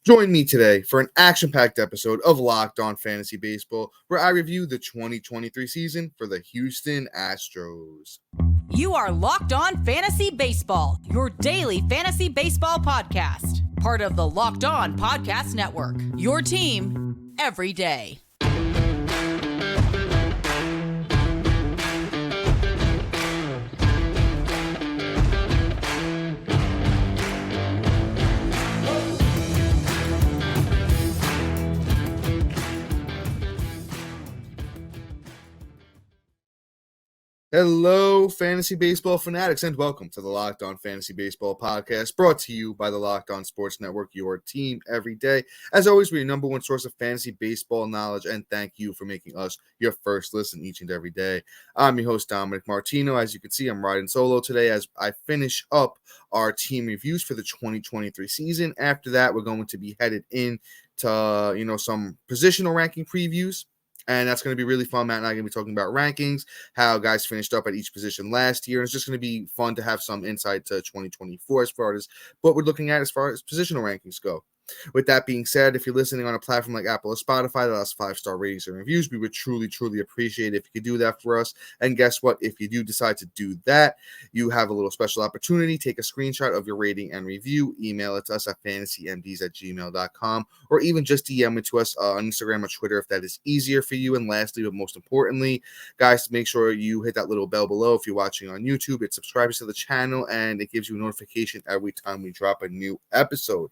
Join me today for an action-packed episode of Locked On Fantasy Baseball, where I review the 2023 season for the Houston Astros. You are Locked On Fantasy Baseball, your daily fantasy baseball podcast. Part of the Locked On Podcast Network, your team every day. Hello, fantasy baseball fanatics, and welcome to the Locked On Fantasy Baseball podcast, brought to you by the Locked On Sports Network, your team every day. As always, we're your number one source of fantasy baseball knowledge, and thank you for making us your first listen each and every day. I'm your host, Dominic Martino. As you can see, I'm riding solo today as I finish up our team reviews for the 2023 season. After that, we're going to be headed into some positional ranking previews. And that's going to be really fun. Matt and I are going to be talking about rankings, how guys finished up at each position last year. And it's just going to be fun to have some insight to 2024 as far as what we're looking at as far as positional rankings go. With that being said, if you're listening on a platform like Apple or Spotify that has 5-star ratings and reviews, we would truly, truly appreciate it if you could do that for us. And guess what? If you do decide to do that, you have a little special opportunity. Take a screenshot of your rating and review. Email it to us at fantasymds@gmail.com, or even just DM it to us on Instagram or Twitter if that is easier for you. And lastly, but most importantly, guys, make sure you hit that little bell below if you're watching on YouTube. It subscribes to the channel, and it gives you a notification every time we drop a new episode.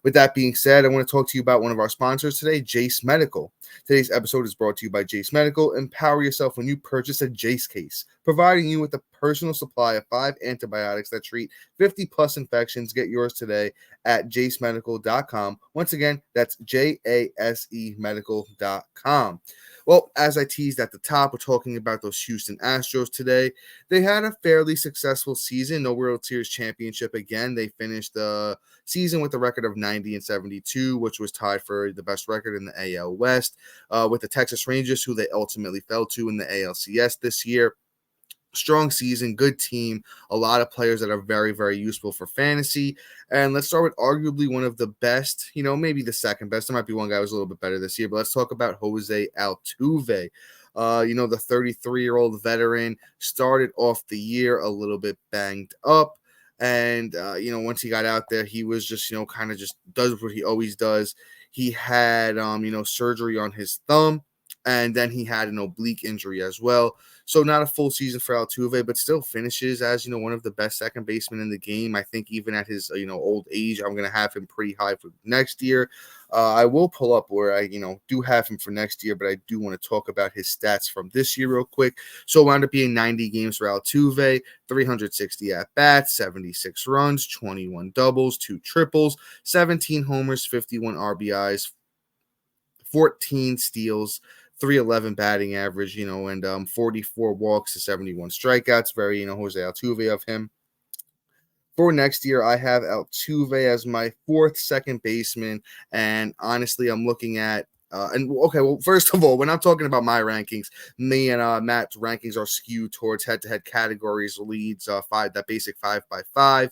With that being said, I want to talk to you about one of our sponsors today, Jace Medical. Today's episode is brought to you by Jace Medical. Empower yourself when you purchase a Jace case, providing you with a personal supply of 5 antibiotics that treat 50-plus infections. Get yours today at jacemedical.com. Once again, that's JASE medical.com. Well, as I teased at the top, we're talking about those Houston Astros today. They had a fairly successful season. No World Series championship again. They finished the season with a record of 90-72, which was tied for the best record in the AL West, with the Texas Rangers, who they ultimately fell to in the ALCS this year. Strong season, good team, a lot of players that are very, very useful for fantasy. And let's start with arguably one of the best, maybe the second best. There might be one guy who was a little bit better this year, but let's talk about Jose Altuve. The 33-year-old veteran started off the year a little bit banged up. And, once he got out there, he was just, kind of just does what he always does. He had, surgery on his thumb, and then he had an oblique injury as well. So not a full season for Altuve, but still finishes as, one of the best second basemen in the game. I think even at his, old age, I'm going to have him pretty high for next year. I will pull up where I, do have him for next year, but I do want to talk about his stats from this year real quick. So it wound up being 90 games for Altuve, 360 at-bats, 76 runs, 21 doubles, 2 triples, 17 homers, 51 RBIs, 14 steals, 311 batting average, and 44 walks to 71 strikeouts. Very, Jose Altuve of him. For next year, I have Altuve as my 4th second baseman, and honestly, I'm looking at first of all, when I'm talking about my rankings, me and Matt's rankings are skewed towards head-to-head categories, leads, that basic 5x5,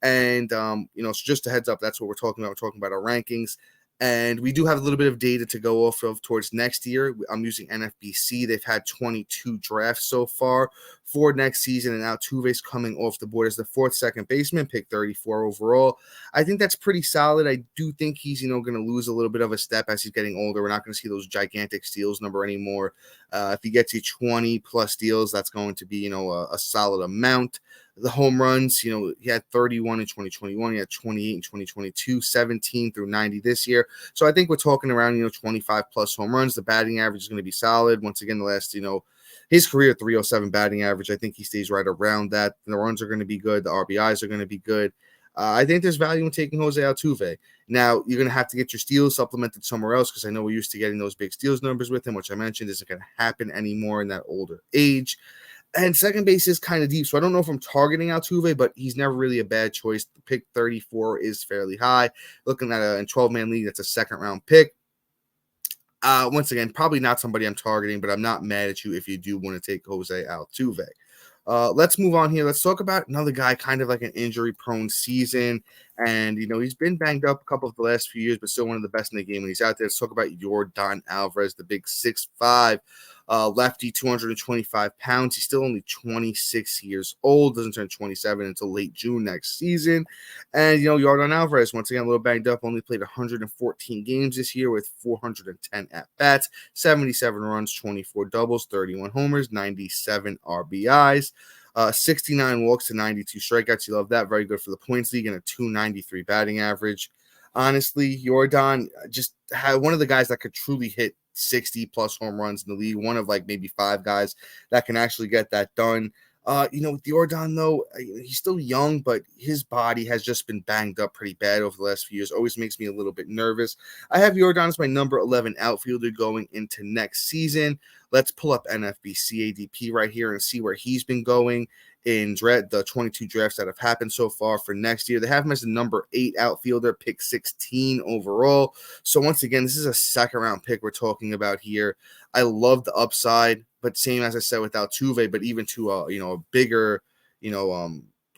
and so just a heads up, that's what we're talking about. We're talking about our rankings. And we do have a little bit of data to go off of towards next year. I'm using NFBC. They've had 22 drafts so far for next season, and Altuve's coming off the board as the 4th second baseman, pick 34 overall. I think that's pretty solid. I do think he's, going to lose a little bit of a step as he's getting older. We're not going to see those gigantic steals number anymore. If he gets you 20-plus steals, that's going to be, a solid amount. The home runs, he had 31 in 2021, he had 28 in 2022, 17 through 90 this year. So I think we're talking around, 25 plus home runs. The batting average is going to be solid. Once again, the last, his career 307 batting average, I think he stays right around that. The runs are going to be good. The RBIs are going to be good. I think there's value in taking Jose Altuve. Now, you're going to have to get your steals supplemented somewhere else because I know we're used to getting those big steals numbers with him, which I mentioned isn't going to happen anymore in that older age. And second base is kind of deep, so I don't know if I'm targeting Altuve, but he's never really a bad choice. The pick 34 is fairly high. Looking at a 12-man league, that's a second-round pick. Once again, probably not somebody I'm targeting, but I'm not mad at you if you do want to take Jose Altuve. Let's move on here. Let's talk about another guy, kind of like an injury-prone season, And, he's been banged up a couple of the last few years, but still one of the best in the game when he's out there. Let's talk about Yordan Alvarez, the big 6'5", lefty, 225 pounds. He's still only 26 years old, doesn't turn 27 until late June next season. And, Yordan Alvarez, once again, a little banged up, only played 114 games this year with 410 at-bats, 77 runs, 24 doubles, 31 homers, 97 RBIs. 69 walks to 92 strikeouts. You love that. Very good for the points league and a 293 batting average. Honestly, Yordan just had one of the guys that could truly hit 60 plus home runs in the league. One of like maybe 5 guys that can actually get that done. With Yordan, though, he's still young, but his body has just been banged up pretty bad over the last few years. Always makes me a little bit nervous. I have Yordan as my number 11 outfielder going into next season. Let's pull up NFBC ADP right here and see where he's been going in the 22 drafts that have happened so far for next year. They have him as the number 8 outfielder, pick 16 overall. So once again, this is a second-round pick we're talking about here. I love the upside, but same as I said with Altuve, but even to a bigger,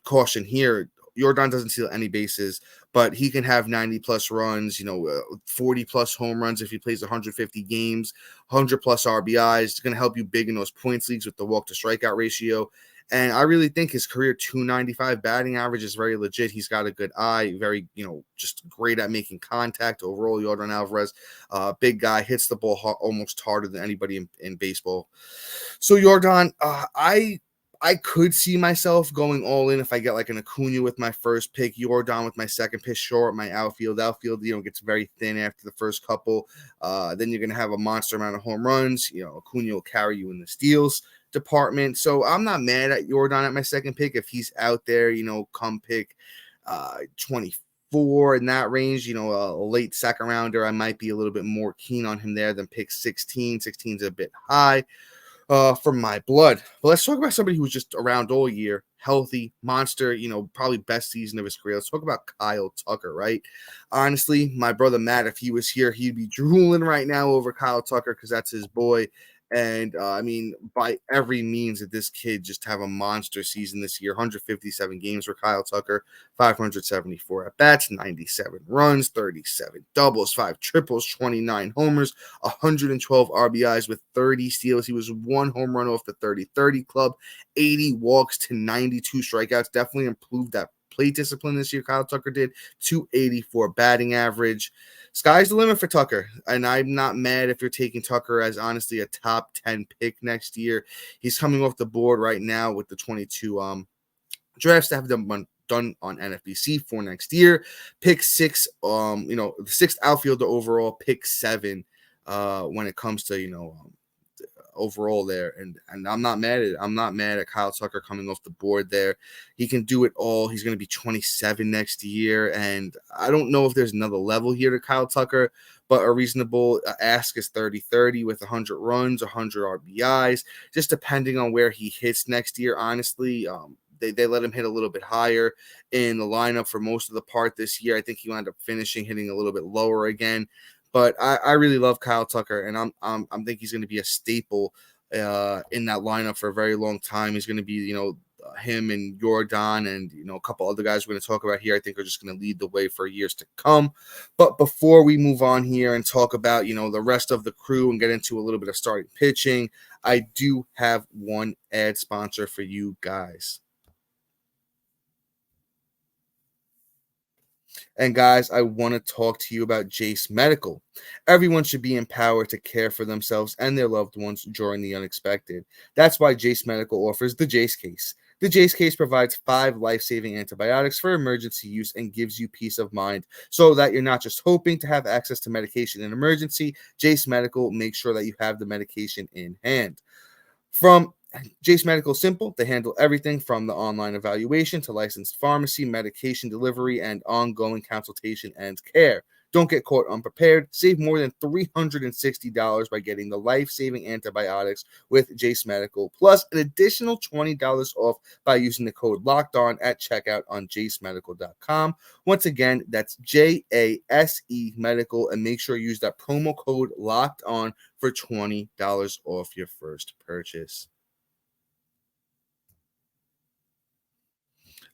caution here. Yordan doesn't steal any bases, but he can have 90 plus runs, 40 plus home runs if he plays 150 games, 100 plus RBIs. It's going to help you big in those points leagues with the walk to strikeout ratio. And I really think his career 295 batting average is very legit. He's got a good eye, very, just great at making contact. Overall, Yordan Alvarez, big guy, hits the ball almost harder than anybody in baseball. So Yordan, I could see myself going all in if I get like an Acuna with my first pick, Yordan with my second pick, short my outfield. Outfield, gets very thin after the first couple. Then you're going to have a monster amount of home runs. Acuna will carry you in the steals department. So I'm not mad at Yordan at my second pick if he's out there, come pick 24 in that range, a late second rounder. I might be a little bit more keen on him there than pick 16. 16 is a bit high for my blood. But let's talk about somebody who's just around all year, healthy, monster, probably best season of his career. Let's talk about Kyle Tucker, right? Honestly, my brother Matt, if he was here, he'd be drooling right now over Kyle Tucker because that's his boy. And by every means that this kid just have a monster season this year. 157 games for Kyle Tucker, 574 at bats, 97 runs, 37 doubles, 5 triples, 29 homers, 112 RBIs with 30 steals. He was 1 home run off the 30-30 club, 80 walks to 92 strikeouts. Definitely improved that plate discipline this year. Kyle Tucker did 284 batting average. Sky's the limit for Tucker, and I'm not mad if you're taking Tucker as honestly a top 10 pick next year. He's coming off the board right now with the 22 drafts that have done on NFBC for next year. Pick 6, the 6th outfielder overall, pick 7 when it comes to overall there, and I'm not mad at it. I'm not mad at Kyle Tucker coming off the board there. He can do it all. He's going to be 27 next year, and I don't know if there's another level here to Kyle Tucker, but a reasonable ask is 30-30 with 100 runs, 100 RBIs, just depending on where he hits next year. Honestly, they let him hit a little bit higher in the lineup for most of the part this year. I think he wound up hitting a little bit lower again. But I really love Kyle Tucker, and I think he's going to be a staple in that lineup for a very long time. He's going to be, him and Yordan and, a couple other guys we're going to talk about here, I think are just going to lead the way for years to come. But before we move on here and talk about, the rest of the crew and get into a little bit of starting pitching, I do have one ad sponsor for you guys. And guys, I want to talk to you about Jace Medical. Everyone should be empowered to care for themselves and their loved ones during the unexpected. That's why Jace Medical offers the Jace Case. The Jace Case provides 5 life-saving antibiotics for emergency use and gives you peace of mind so that you're not just hoping to have access to medication in emergency. Jace Medical makes sure that you have the medication in hand. From Jace Medical Simple, they handle everything from the online evaluation to licensed pharmacy, medication delivery, and ongoing consultation and care. Don't get caught unprepared. Save more than $360 by getting the life-saving antibiotics with Jace Medical, plus an additional $20 off by using the code LOCKEDON at checkout on jacemedical.com. Once again, that's JASE Medical, and make sure you use that promo code LOCKEDON for $20 off your first purchase.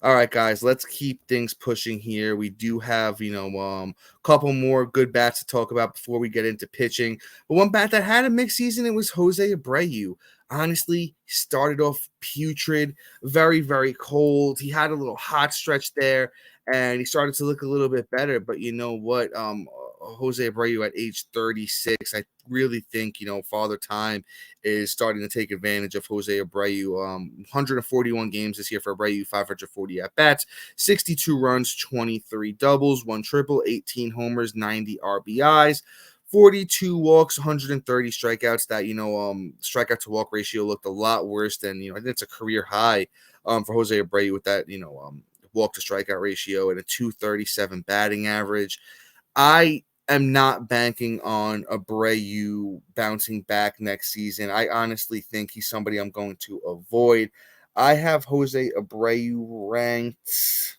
All right, guys, let's keep things pushing here. We do have, a couple more good bats to talk about before we get into pitching. But one bat that had a mixed season, it was Jose Abreu. Honestly, he started off putrid, very, very cold. He had a little hot stretch there, and he started to look a little bit better. But you know what? Jose Abreu at age 36, I really think, Father Time is starting to take advantage of Jose Abreu. 141 games this year for Abreu, 540 at-bats, 62 runs, 23 doubles, 1 triple, 18 homers, 90 RBIs. 42 walks, 130 strikeouts. That strikeout to walk ratio looked a lot worse than I think it's a career high for Jose Abreu with that walk to strikeout ratio and a 237 batting average. I am not banking on Abreu bouncing back next season. I honestly think he's somebody I'm going to avoid. I have Jose Abreu ranked.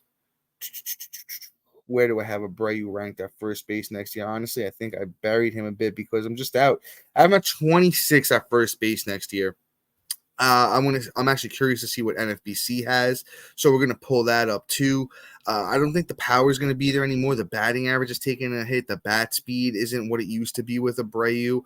Where do I have Abreu ranked at first base next year? Honestly, I think I buried him a bit because I'm just out. I have him at 26 at first base next year. I'm actually curious to see what NFBC has, so we're gonna pull that up too. I don't think the power is gonna be there anymore. The batting average is taking a hit. The bat speed isn't what it used to be with Abreu.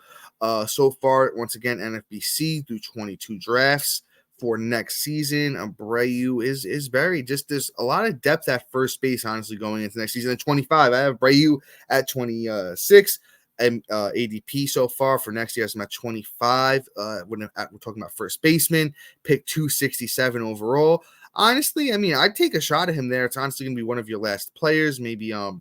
So far, once again, NFBC through 22 drafts for next season. Abreu is buried. Just there's a lot of depth at first base, honestly, going into next season. At 25, I have Abreu at 26. And ADP so far for next year, I'm at 25. When we're talking about first baseman, pick 267 overall. Honestly, I mean, I'd take a shot at him there. It's honestly going to be one of your last players, maybe a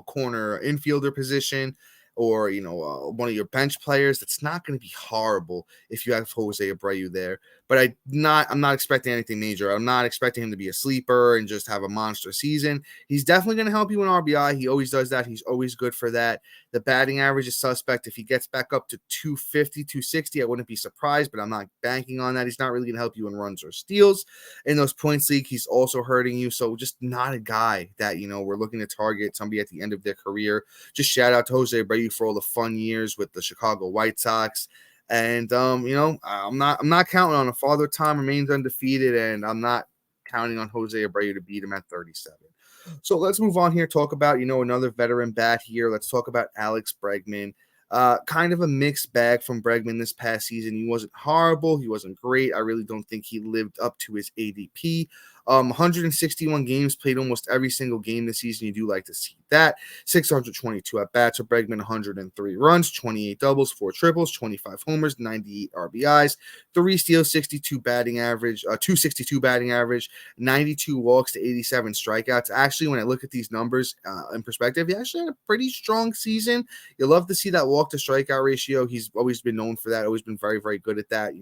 corner infielder position, or one of your bench players. That's not going to be horrible if you have Jose Abreu there. But I'm not expecting anything major. I'm not expecting him to be a sleeper and just have a monster season. He's definitely going to help you in RBI. He always does that. He's always good for that. The batting average is suspect. If he gets back up to 250, 260, I wouldn't be surprised, but I'm not banking on that. He's not really going to help you in runs or steals. In those points league, he's also hurting you. So just not a guy that, we're looking to target somebody at the end of their career. Just shout out to Jose Abreu for all the fun years with the Chicago White Sox. And I'm not counting on a Father Time remains undefeated, and I'm not counting on Jose Abreu to beat him at 37. So let's move on here. Talk about another veteran bat here. Let's talk about Alex Bregman. Kind of a mixed bag from Bregman this past season. He wasn't horrible. He wasn't great. I really don't think he lived up to his ADP. 161 games, played almost every single game this season. You do like to see that. 622 at-bats for Bregman, 103 runs, 28 doubles, 4 triples, 25 homers, 98 RBIs, 3 steals, 62 batting average, 262 batting average, 92 walks to 87 strikeouts. Actually, when I look at these numbers in perspective, he actually had a pretty strong season. You love to see that walk to strikeout ratio. He's always been known for that, always been very, very good at that.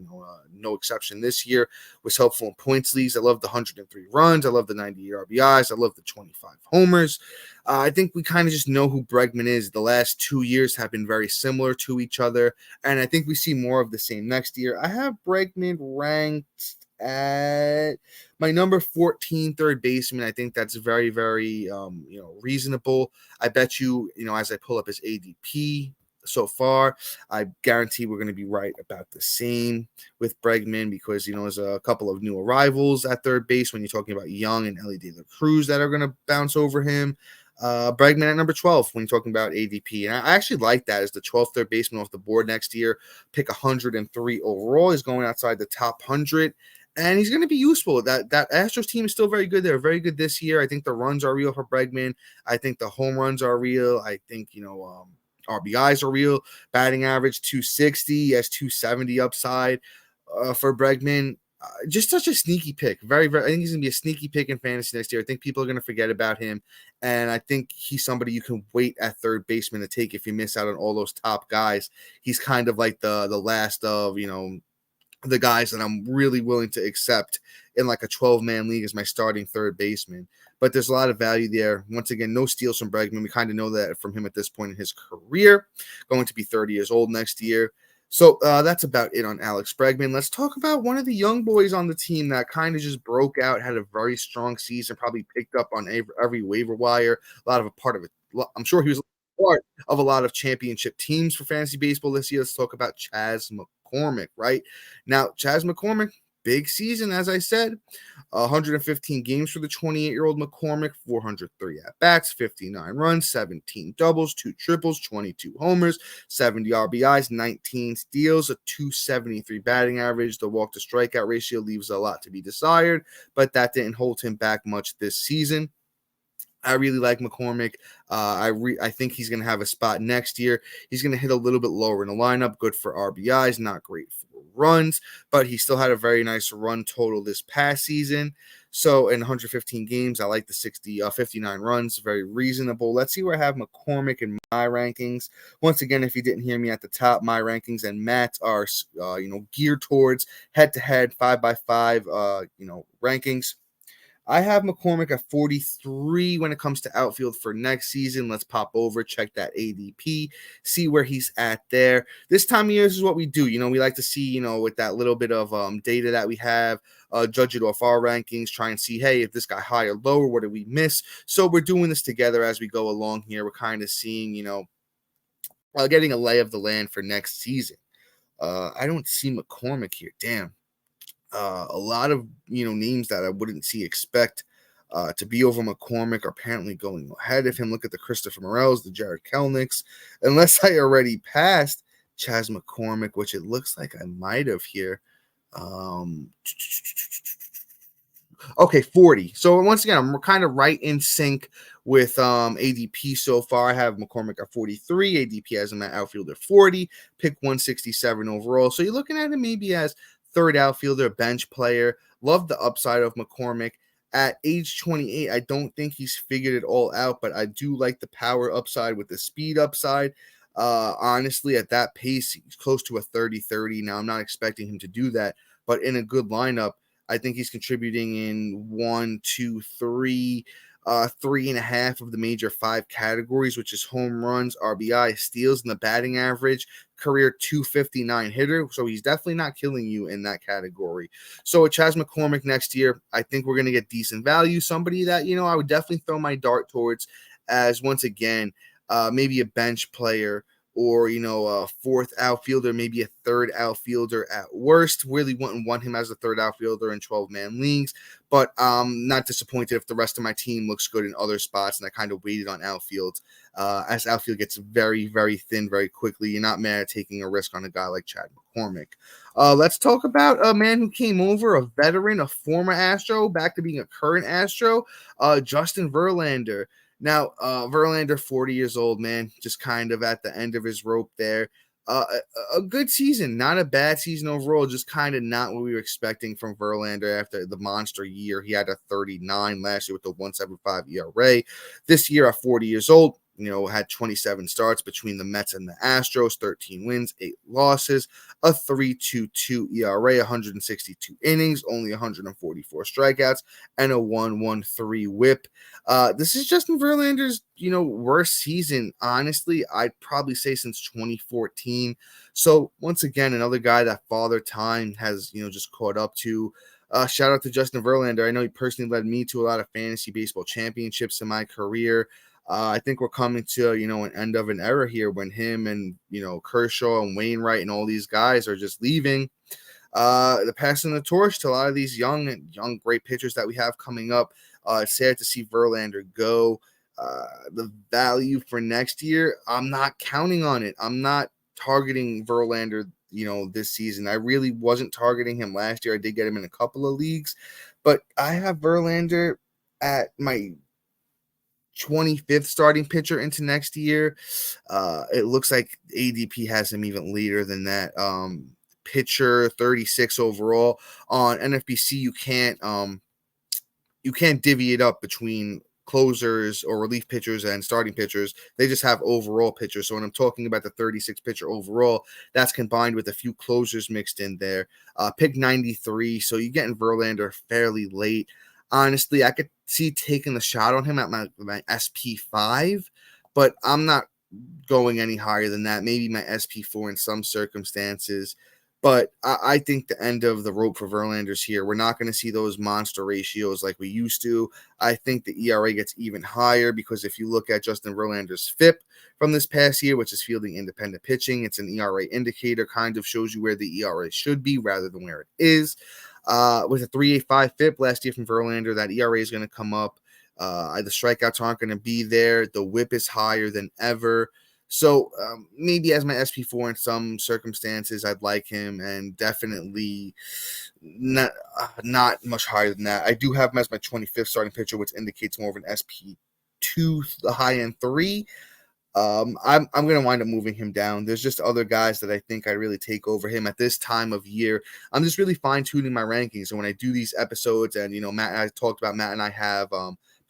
No exception this year. Was helpful in points leagues. I love the 103 runs. I love the 98 RBIs. I love the 25 homers. I think we kind of just know who Bregman is. The last 2 years have been very similar to each other, and I think we see more of the same next year. I have Bregman ranked at my number 14 third baseman. I think that's very, very reasonable. I bet you, as I pull up his ADP so far, I guarantee we're going to be right about the same with Bregman because, there's a couple of new arrivals at third base when you're talking about Young and Ellie De La Cruz that are going to bounce over him. Bregman at number 12 when you're talking about ADP. And I actually like that as the 12th third baseman off the board next year. Pick 103 overall. He's going outside the top 100. And he's going to be useful. That Astros team is still very good. They're very good this year. I think the runs are real for Bregman. I think the home runs are real. I think, RBIs are real. Batting average 260. He has 270 upside for Bregman. Just such a sneaky pick. Very, very. I think he's going to be a sneaky pick in fantasy next year. I think people are going to forget about him. And I think he's somebody you can wait at third baseman to take if you miss out on all those top guys. He's kind of like the last of, the guys that I'm really willing to accept in like a 12-man league as my starting third baseman. But there's a lot of value there. Once again, no steals from Bregman. We kind of know that from him at this point in his career. Going to be 30 years old next year. So that's about it on Alex Bregman. Let's talk about one of the young boys on the team that kind of just broke out, had a very strong season, probably picked up on every waiver wire, a lot of a part of it. I'm sure he was part of a lot of championship teams for fantasy baseball this year. Let's talk about Chas McCormick, right? Now, Chas McCormick, big season, as I said. 115 games for the 28-year-old McCormick, 403 at-bats, 59 runs, 17 doubles, 2 triples, 22 homers, 70 RBIs, 19 steals, a 273 batting average. The walk-to-strikeout ratio leaves a lot to be desired, but that didn't hold him back much this season. I really like McCormick. I think he's going to have a spot next year. He's going to hit a little bit lower in the lineup. Good for RBIs, not great for runs, but he still had a very nice run total this past season. So in 115 games, I like the 59 runs, very reasonable. Let's see where I have McCormick in my rankings. Once again, if you didn't hear me at the top, my rankings and Matt's are geared towards head-to-head 5x5 rankings. I have McCormick at 43 when it comes to outfield for next season. Let's pop over, check that ADP, see where he's at there. This time of year, this is what we do. We like to see, with that little bit of data that we have, judge it off our rankings, try and see, hey, if this guy high or lower, what did we miss? So we're doing this together as we go along here. We're kind of seeing, getting a lay of the land for next season. I don't see McCormick here. Damn. A lot of names that I wouldn't expect to be over McCormick are apparently going ahead of him. Look at the Christopher Morels, the Jared Kelnicks. Unless I already passed Chas McCormick, which it looks like I might have here. Okay, 40. So once again, I'm kind of right in sync with ADP so far. I have McCormick at 43. ADP has him at outfielder 40. Pick 167 overall. So you're looking at him maybe as third outfielder, bench player. Love the upside of McCormick. At age 28, I don't think he's figured it all out, but I do like the power upside with the speed upside. Honestly, at that pace, he's close to a 30-30. Now, I'm not expecting him to do that, but in a good lineup, I think he's contributing in 1, 2, 3, 3.5 of the major 5 categories, which is home runs, RBI, steals, and the batting average. Career 259 hitter, so he's definitely not killing you in that category. So with Chas McCormick next year, I think we're going to get decent value. Somebody that, I would definitely throw my dart towards as, once again, maybe a bench player or, a fourth outfielder, maybe a third outfielder at worst. Really wouldn't want him as a third outfielder in 12-man leagues, but I'm not disappointed if the rest of my team looks good in other spots, and I kind of waited on outfield. As outfield gets very, very thin very quickly, you're not mad at taking a risk on a guy like Chad McCormick. Let's talk about a man who came over, a veteran, a former Astro, back to being a current Astro, Justin Verlander. Now, Verlander, 40 years old, man, just kind of at the end of his rope there. A good season, not a bad season overall, just kind of not what we were expecting from Verlander after the monster year. He had a 39 last year with the 1.75 ERA. This year at 40 years old, had 27 starts between the Mets and the Astros, 13 wins, 8 losses, a 3.22 ERA, 162 innings, only 144 strikeouts, and a 1.13 whip. This is Justin Verlander's, worst season, honestly, I'd probably say since 2014. So once again, another guy that Father Time has, just caught up to. Shout out to Justin Verlander. I know he personally led me to a lot of fantasy baseball championships in my career. I think we're coming to, an end of an era here when him and, Kershaw and Wainwright and all these guys are just leaving. They're passing the torch to a lot of these young, great pitchers that we have coming up. It's sad to see Verlander go. The value for next year, I'm not counting on it. I'm not targeting Verlander, this season. I really wasn't targeting him last year. I did get him in a couple of leagues, but I have Verlander at my 25th starting pitcher into next year. It looks like ADP has him even later than that. Pitcher 36 overall on NFBC. You can't divvy it up between closers or relief pitchers and starting pitchers. They just have overall pitchers. So when I'm talking about the 36 pitcher overall, that's combined with a few closers mixed in there. Pick 93. So you're getting Verlander fairly late. Honestly, I could see taking the shot on him at my SP5, but I'm not going any higher than that. Maybe my SP4 in some circumstances. But I think the end of the rope for Verlander's here. We're not going to see those monster ratios like we used to. I think the ERA gets even higher because if you look at Justin Verlander's FIP from this past year, which is fielding independent pitching, it's an ERA indicator, kind of shows you where the ERA should be rather than where it is. With a 3.85 FIP last year from Verlander, that ERA is going to come up. The strikeouts aren't going to be there. The whip is higher than ever. So maybe as my SP4 in some circumstances, I'd like him, and definitely not much higher than that. I do have him as my 25th starting pitcher, which indicates more of an SP2, the high end 3. I'm gonna wind up moving him down. There's just other guys that I think I really take over him at this time of year. I'm just really fine tuning my rankings, and when I do these episodes, and Matt and I have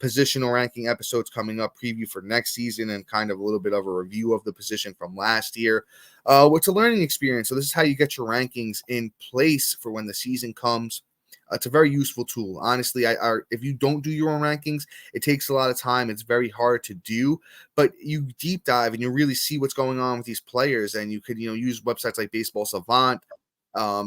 positional ranking episodes coming up, preview for next season, and kind of a little bit of a review of the position from last year. It's a learning experience. So this is how you get your rankings in place for when the season comes. It's a very useful tool. Honestly, if you don't do your own rankings, it takes a lot of time. It's very hard to do, but you deep dive and you really see what's going on with these players. And you could, use websites like Baseball Savant.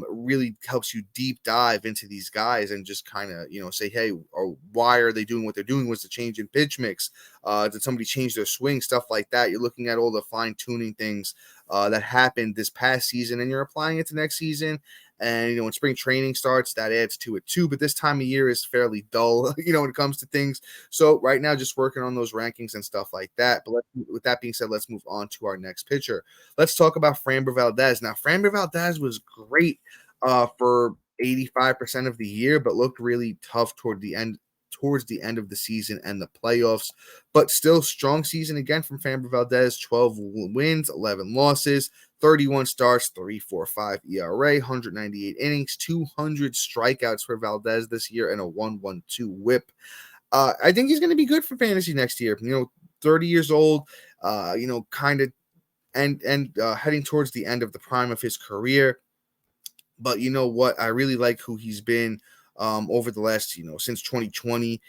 Really helps you deep dive into these guys and just kind of, say, hey, or why are they doing what they're doing? Was the change in pitch mix? Did somebody change their swing? Stuff like that. You're looking at all the fine tuning things that happened this past season, and you're applying it to next season. And, when spring training starts, that adds to it too. But this time of year is fairly dull, when it comes to things. So right now, just working on those rankings and stuff like that. But with that being said, let's move on to our next pitcher. Let's talk about Framber Valdez. Now, Framber Valdez was great for 85% of the year, but looked really tough towards the end of the season and the playoffs. But still, strong season again from Framber Valdez. 12 wins, 11 losses, 31 starts, 3.45 ERA, 198 innings, 200 strikeouts for Valdez this year, and a 1.12 whip. I think he's going to be good for fantasy next year. 30 years old, kind of and heading towards the end of the prime of his career. But you know what? I really like who he's been over the last, since 2020.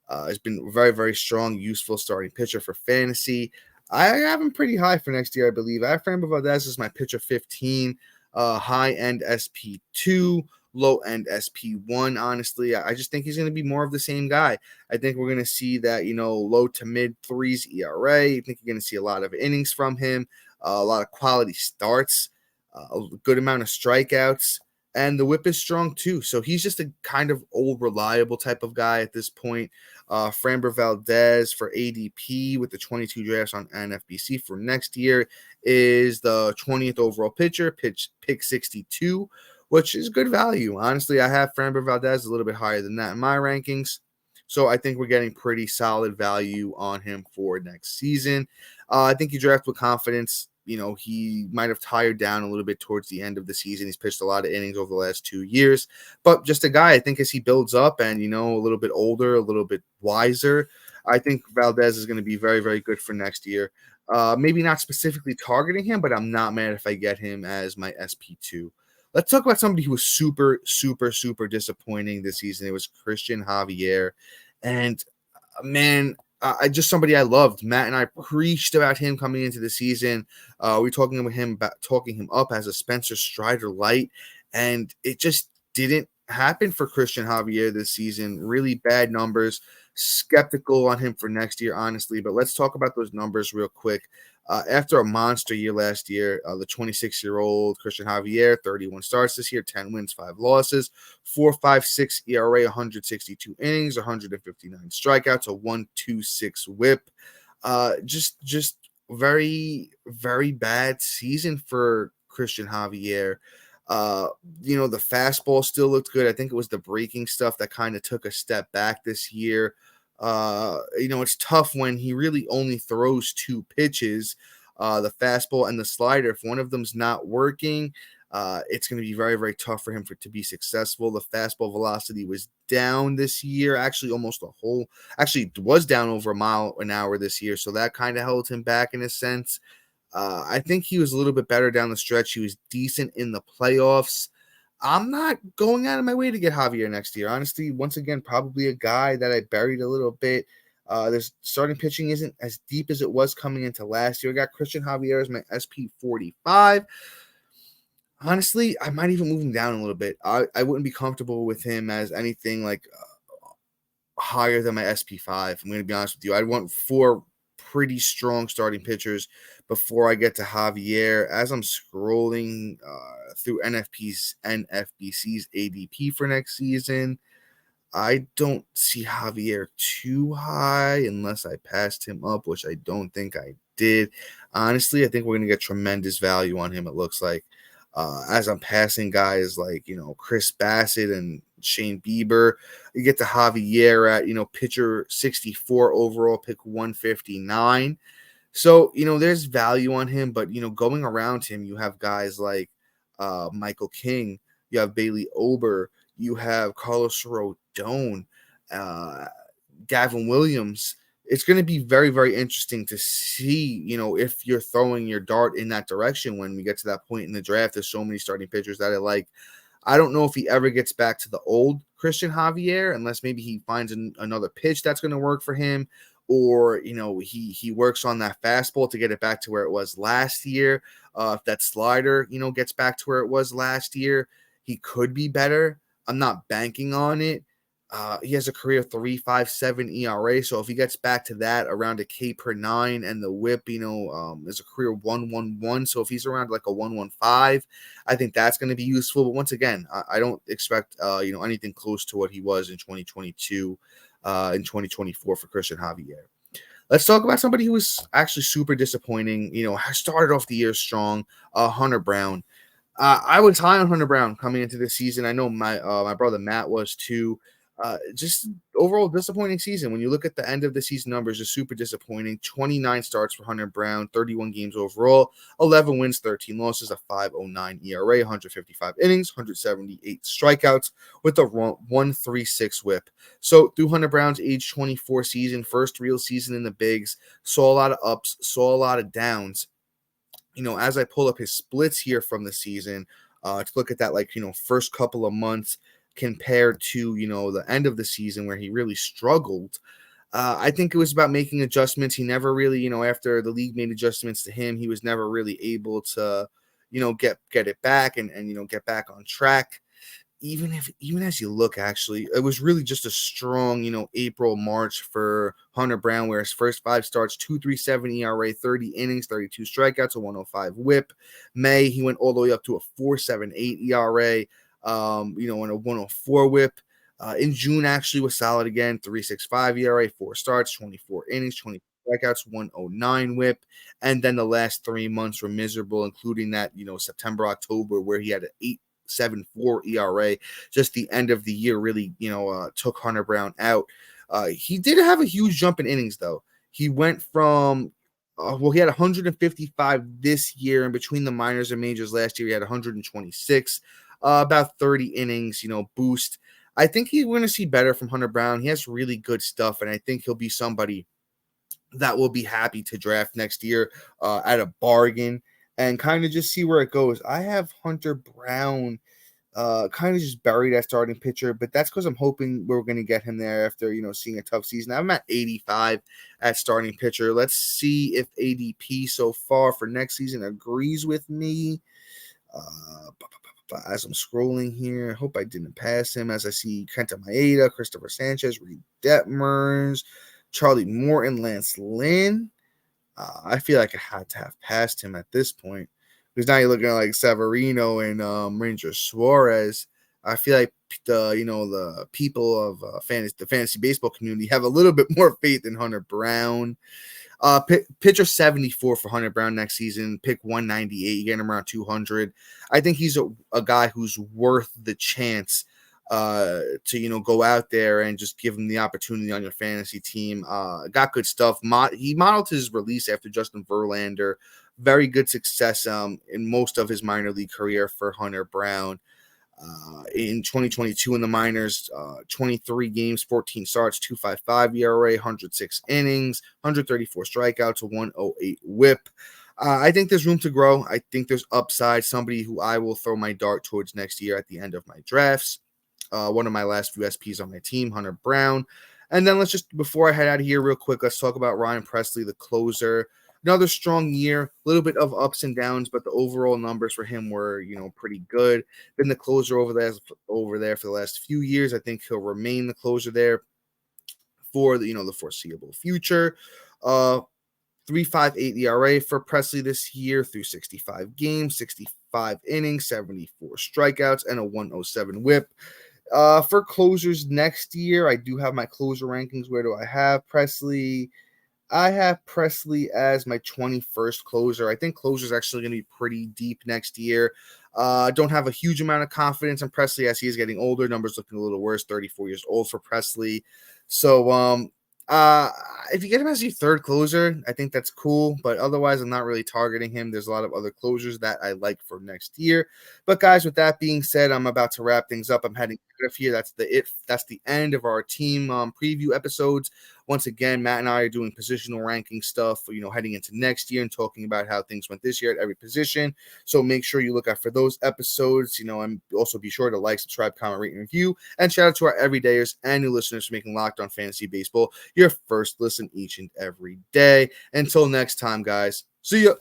Has been very, very strong, useful starting pitcher for fantasy. I have him pretty high for next year, I believe. I have Framber Valdez as my pitcher 15, high-end SP2, low-end SP1, honestly. I just think he's going to be more of the same guy. I think we're going to see that, low to mid-threes ERA. I think you're going to see a lot of innings from him, a lot of quality starts, a good amount of strikeouts. And the whip is strong too. So he's just a kind of old, reliable type of guy at this point. Framber Valdez for ADP with the 22 drafts on NFBC for next year is the 20th overall pitcher, pick 62, which is good value. Honestly, I have Framber Valdez a little bit higher than that in my rankings. So I think we're getting pretty solid value on him for next season. I think you draft with confidence. He might have tired down a little bit towards the end of the season. He's pitched a lot of innings over the last 2 years, but just a guy, I think, as he builds up and, a little bit older, a little bit wiser, I think Valdez is going to be very, very good for next year. Maybe not specifically targeting him, but I'm not mad if I get him as my SP2. Let's talk about somebody who was super, super, super disappointing this season. It was Christian Javier. And, man, just somebody I loved. Matt and I preached about him coming into the season. We were talking him up as a Spencer Strider light, and it just didn't happen for Christian Javier this season. Really bad numbers. Skeptical on him for next year, honestly. But let's talk about those numbers real quick. After a monster year last year, the 26-year-old Christian Javier, 31 starts this year, 10 wins, 5 losses, 4.56 ERA, 162 innings, 159 strikeouts, a 1.26 whip. Just very, very bad season for Christian Javier. The fastball still looked good. I think it was the breaking stuff that kind of took a step back this year. It's tough when he really only throws 2 pitches, the fastball and the slider. If one of them's not working, it's going to be very, very tough for him to be successful. The fastball velocity was down this year, actually it was down over a mile an hour this year. So that kind of held him back in a sense. I think he was a little bit better down the stretch. He was decent in the playoffs. I'm not going out of my way to get Javier next year. Honestly, once again, probably a guy that I buried a little bit. Their starting pitching isn't as deep as it was coming into last year. I got Christian Javier as my SP45. Honestly, I might even move him down a little bit. I wouldn't be comfortable with him as anything like higher than my SP5. I'm going to be honest with you. I'd want 4 pretty strong starting pitchers before I get to Javier. As I'm scrolling through NFBC's ADP for next season, I don't see Javier too high unless I passed him up, which I don't think I did. Honestly, I think we're going to get tremendous value on him, it looks like. As I'm passing guys like, Chris Bassett and Shane Bieber, you get to Javier at, pitcher 64 overall, pick 159. So, there's value on him, but, going around him, you have guys like Michael King, you have Bailey Ober, you have Carlos Rodon, Gavin Williams. It's going to be very, very interesting to see, if you're throwing your dart in that direction when we get to that point in the draft. There's so many starting pitchers that I like. I don't know if he ever gets back to the old Christian Javier, unless maybe he finds another pitch that's going to work for him, or, he works on that fastball to get it back to where it was last year. If that slider, gets back to where it was last year, he could be better. I'm not banking on it. He has a career 3.57 ERA, so if he gets back to that around a K per 9, and the WHIP, is a career 1.11, so if he's around like a 1.15, I think that's going to be useful. But once again, I don't expect anything close to what he was in 2022, in 2024 for Christian Javier. Let's talk about somebody who was actually super disappointing. Started off the year strong, Hunter Brown. I was high on Hunter Brown coming into this season. I know my brother Matt was too. Just overall disappointing season. When you look at the end of the season numbers, just super disappointing. 29 starts for Hunter Brown, 31 games overall, 11 wins, 13 losses, a 5.09 ERA, 155 innings, 178 strikeouts with a 1.36 WHIP. So through Hunter Brown's age 24 season, first real season in the bigs, saw a lot of ups, saw a lot of downs. As I pull up his splits here from the season, to look at that, first couple of months compared to, the end of the season where he really struggled. I think it was about making adjustments. He never really, after the league made adjustments to him, he was never really able to, get it back and get back on track. Even as you look, actually, it was really just a strong, April, March for Hunter Brown, where his first 5 starts, 2.37 ERA, 30 innings, 32 strikeouts, a 1.05 WHIP. May, he went all the way up to a 4.78 ERA, and a 1.04 WHIP. In June, actually was solid again, 3.65 ERA, 4 starts, 24 innings, 20 strikeouts, 1.09 WHIP. And then the last 3 months were miserable, including that, September, October, where he had an 8.74 ERA. Just the end of the year really, took Hunter Brown out. He did have a huge jump in innings, though. He went from, he had 155 this year, and between the minors and majors last year, he had 126, about 30 innings, boost. I think we're going to see better from Hunter Brown. He has really good stuff, and I think he'll be somebody that will be happy to draft next year at a bargain and kind of just see where it goes. I have Hunter Brown kind of just buried as starting pitcher, but that's because I'm hoping we're going to get him there after, seeing a tough season. I'm at 85 at starting pitcher. Let's see if ADP so far for next season agrees with me. As I'm scrolling here, I hope I didn't pass him. As I see Kenta Maeda, Christopher Sanchez, Reed Detmers, Charlie Morton, Lance Lynn. I feel like I had to have passed him at this point, because now you're looking at like Severino and Ranger Suarez. I feel like the people of the fantasy baseball community have a little bit more faith in Hunter Brown. Pitcher 74 for Hunter Brown next season, pick 198. You get him around 200. I think he's a guy who's worth the chance to go out there and just give him the opportunity on your fantasy team. Got good stuff. He modeled his release after Justin Verlander. Very good success in most of his minor league career for Hunter Brown. In 2022 in the minors, 23 games, 14 starts, 2.55 ERA, 106 innings, 134 strikeouts, a 1.08 WHIP. I think there's room to grow. I think there's upside. Somebody who I will throw my dart towards next year at the end of my drafts. One of my last few SPs on my team, Hunter Brown. And then before I head out of here real quick, let's talk about Ryan Presley, the closer. Another strong year, a little bit of ups and downs, but the overall numbers for him were, pretty good. Been the closer over there for the last few years. I think he'll remain the closer there for the foreseeable future. 3.58 ERA for Presley this year through 65 games, 65 innings, 74 strikeouts, and a 107 whip. For closers next year, I do have my closer rankings. Where do I have Presley? I have Presley as my 21st closer. I think closer is actually going to be pretty deep next year. Don't have a huge amount of confidence in Presley as he is getting older. Numbers looking a little worse. 34 years old for Presley. So, if you get him as your third closer, I think that's cool. But otherwise, I'm not really targeting him. There's a lot of other closers that I like for next year. But guys, with that being said, I'm about to wrap things up. I'm heading out of here. That's the end of our team preview episodes. Once again, Matt and I are doing positional ranking stuff, heading into next year and talking about how things went this year at every position. So make sure you look out for those episodes, and also be sure to like, subscribe, comment, rate, and review. And shout out to our everydayers and new listeners for making Locked On Fantasy Baseball your first listen each and every day. Until next time, guys. See ya.